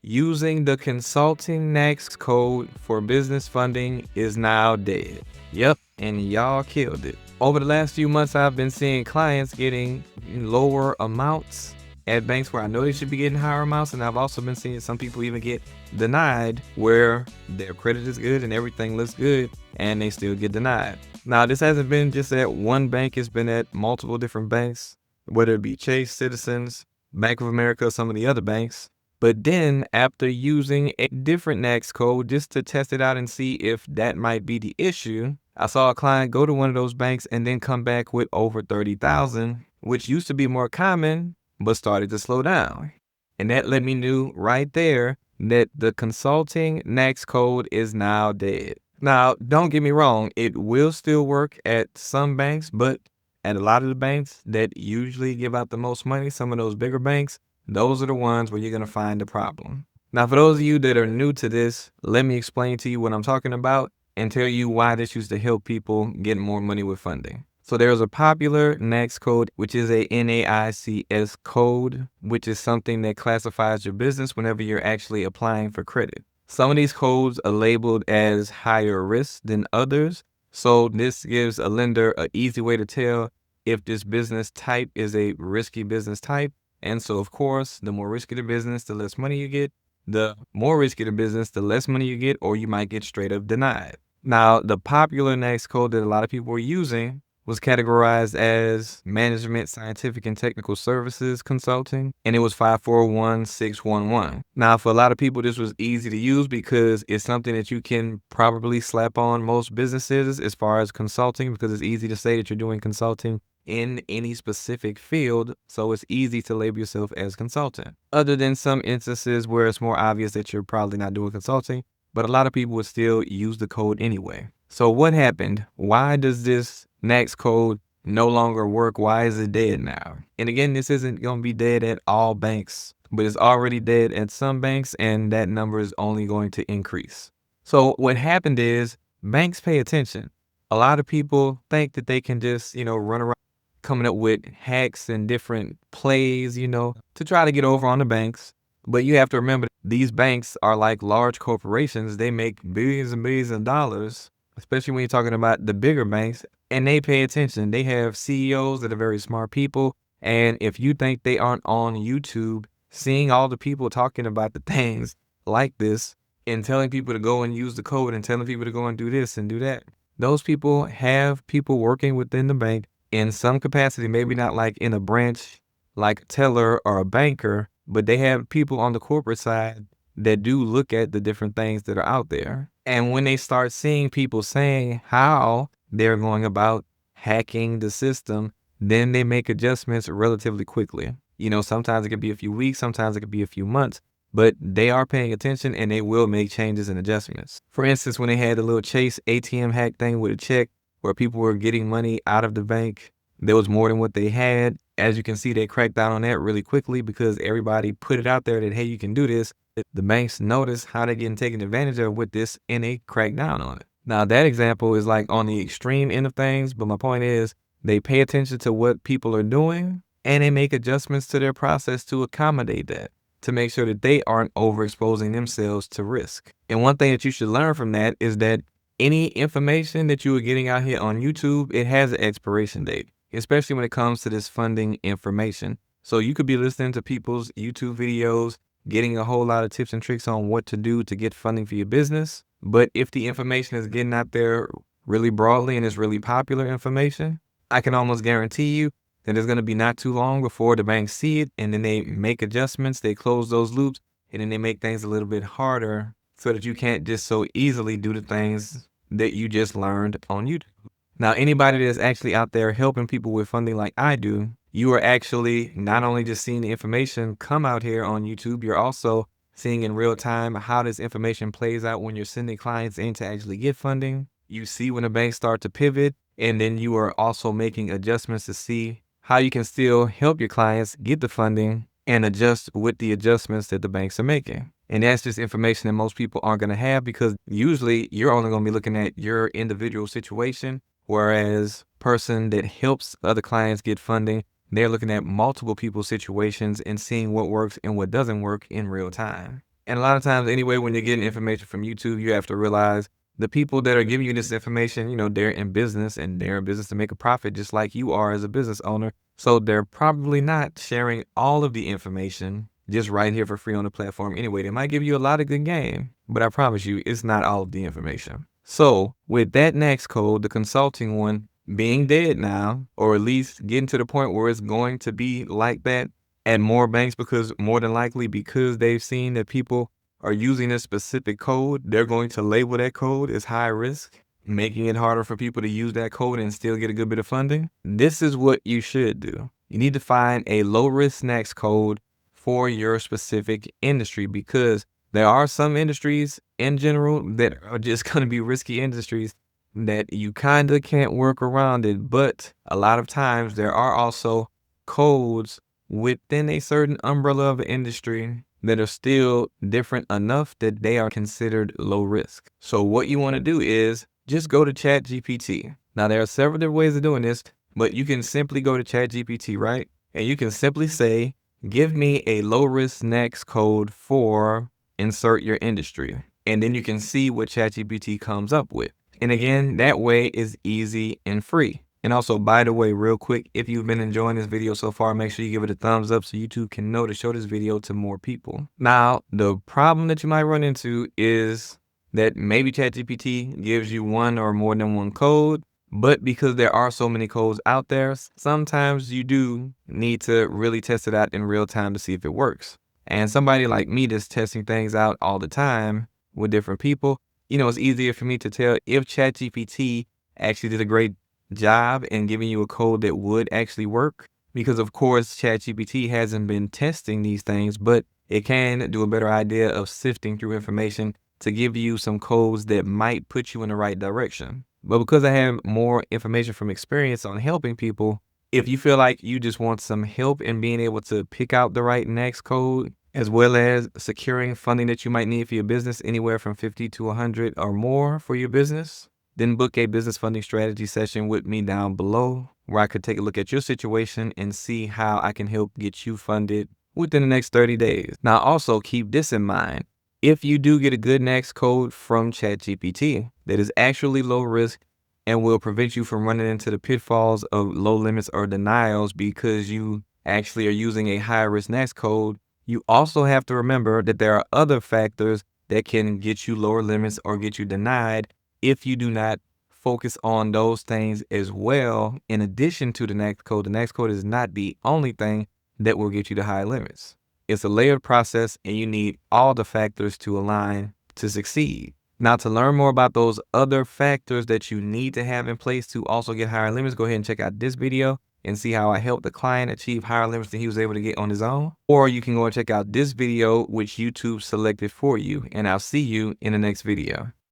Using the consulting next code for business funding is now dead. Yep, and y'all killed it. Over the last few months, I've been seeing clients getting lower amounts at banks where I know they should be getting higher amounts, and I've also been seeing some people even get denied where their credit is good and everything looks good, and they still get denied. Now, this hasn't been just at one bank, it's been at multiple different banks, whether it be Chase, Citizens, Bank of America, or some of the other banks. But then, after using a different NAICS code just to test it out and see if that might be the issue, I saw a client go to one of those banks and then come back with over 30,000, which used to be more common, but started to slow down. And that let me know right there that the consulting NAICS code is now dead. Now, don't get me wrong, it will still work at some banks, but at a lot of the banks that usually give out the most money, some of those bigger banks, those are the ones where you're going to find the problem. Now, for those of you that are new to this, let me explain to you what I'm talking about and tell you why this used to help people get more money with funding. So there's a popular NAICS code, which is a NAICS code, which is something that classifies your business whenever you're actually applying for credit. Some of these codes are labeled as higher risk than others. So this gives a lender an easy way to tell if this business type is a risky business type. And so, of course, the more risky the business, the less money you get. The more risky the business, the less money you get, or you might get straight up denied. Now, the popular NAICS code that a lot of people were using was categorized as Management, Scientific, and Technical Services Consulting, and it was 541611. Now, for a lot of people, this was easy to use because it's something that you can probably slap on most businesses as far as consulting, because it's easy to say that you're doing consulting in any specific field, so it's easy to label yourself as consultant. Other than some instances where it's more obvious that you're probably not doing consulting, but a lot of people would still use the code anyway. So what happened? Why does this NAICS code no longer work? Why is it dead now? And again, this isn't going to be dead at all banks, but it's already dead at some banks, and that number is only going to increase. So what happened is banks pay attention. A lot of people think that they can just, run around coming up with hacks and different plays, to try to get over on the banks. But you have to remember, these banks are like large corporations. They make billions and billions of dollars, especially when you're talking about the bigger banks, and they pay attention. They have CEOs that are very smart people. And if you think they aren't on YouTube, seeing all the people talking about the things like this and telling people to go and use the code and telling people to go and do this and do that, those people have people working within the bank in some capacity, maybe not like in a branch like a teller or a banker, but they have people on the corporate side that do look at the different things that are out there. And when they start seeing people saying how they're going about hacking the system, then they make adjustments relatively quickly. Sometimes it could be a few weeks, sometimes it could be a few months, but they are paying attention and they will make changes and adjustments. For instance, when they had the little Chase ATM hack thing with a check where people were getting money out of the bank, there was more than what they had. As you can see, they cracked down on that really quickly because everybody put it out there that, hey, you can do this. The banks notice how they're getting taken advantage of with this, and they crack down on it. Now, that example is like on the extreme end of things, but my point is they pay attention to what people are doing, and they make adjustments to their process to accommodate that, to make sure that they aren't overexposing themselves to risk. And one thing that you should learn from that is that any information that you are getting out here on YouTube, it has an expiration date, especially when it comes to this funding information. So you could be listening to people's YouTube videos, getting a whole lot of tips and tricks on what to do to get funding for your business. But if the information is getting out there really broadly and it's really popular information, I can almost guarantee you that it's going to be not too long before the banks see it, and then they make adjustments, they close those loops, and then they make things a little bit harder so that you can't just so easily do the things that you just learned on YouTube. Now, anybody that's actually out there helping people with funding like I do, you are actually not only just seeing the information come out here on YouTube, you're also seeing in real time how this information plays out when you're sending clients in to actually get funding. You see when the banks start to pivot, and then you are also making adjustments to see how you can still help your clients get the funding and adjust with the adjustments that the banks are making. And that's just information that most people aren't going to have, because usually you're only going to be looking at your individual situation, whereas person that helps other clients get funding, they're looking at multiple people's situations and seeing what works and what doesn't work in real time. And a lot of times anyway, when you're getting information from YouTube, you have to realize the people that are giving you this information, they're in business and they're in business to make a profit just like you are as a business owner. So they're probably not sharing all of the information just right here for free on the platform anyway. They might give you a lot of good game, but I promise you it's not all of the information. So with that next code, the consulting one being dead now, or at least getting to the point where it's going to be like that at more banks, because more than likely, because they've seen that people are using a specific code, they're going to label that code as high risk, making it harder for people to use that code and still get a good bit of funding. This is what you should do. You need to find a low risk next code for your specific industry, because there are some industries in general that are just going to be risky industries that you kind of can't work around it. But a lot of times there are also codes within a certain umbrella of an industry that are still different enough that they are considered low risk. So what you want to do is just go to ChatGPT. Now there are several different ways of doing this, but you can simply go to ChatGPT, right? And you can simply say, give me a low risk next code for insert your industry. And then you can see what ChatGPT comes up with. And again, that way is easy and free. And also, by the way, real quick, if you've been enjoying this video so far, make sure you give it a thumbs up so YouTube can know to show this video to more people. Now, the problem that you might run into is that maybe ChatGPT gives you one or more than one code, but because there are so many codes out there, sometimes you do need to really test it out in real time to see if it works. And somebody like me that's testing things out all the time with different people, it's easier for me to tell if ChatGPT actually did a great job in giving you a code that would actually work, because of course ChatGPT hasn't been testing these things, but it can do a better idea of sifting through information to give you some codes that might put you in the right direction. But because I have more information from experience on helping people, if you feel like you just want some help in being able to pick out the right next code, as well as securing funding that you might need for your business, anywhere from 50 to 100 or more for your business, then book a business funding strategy session with me down below, where I could take a look at your situation and see how I can help get you funded within the next 30 days. Now, also keep this in mind. If you do get a good next code from ChatGPT that is actually low risk and will prevent you from running into the pitfalls of low limits or denials because you actually are using a high risk next code, you also have to remember that there are other factors that can get you lower limits or get you denied if you do not focus on those things as well. In addition to the next code is not the only thing that will get you to high limits. It's a layered process and you need all the factors to align to succeed. Now, to learn more about those other factors that you need to have in place to also get higher limits, go ahead and check out this video and see how I helped the client achieve higher limits than he was able to get on his own. Or you can go and check out this video which YouTube selected for you, and I'll see you in the next video.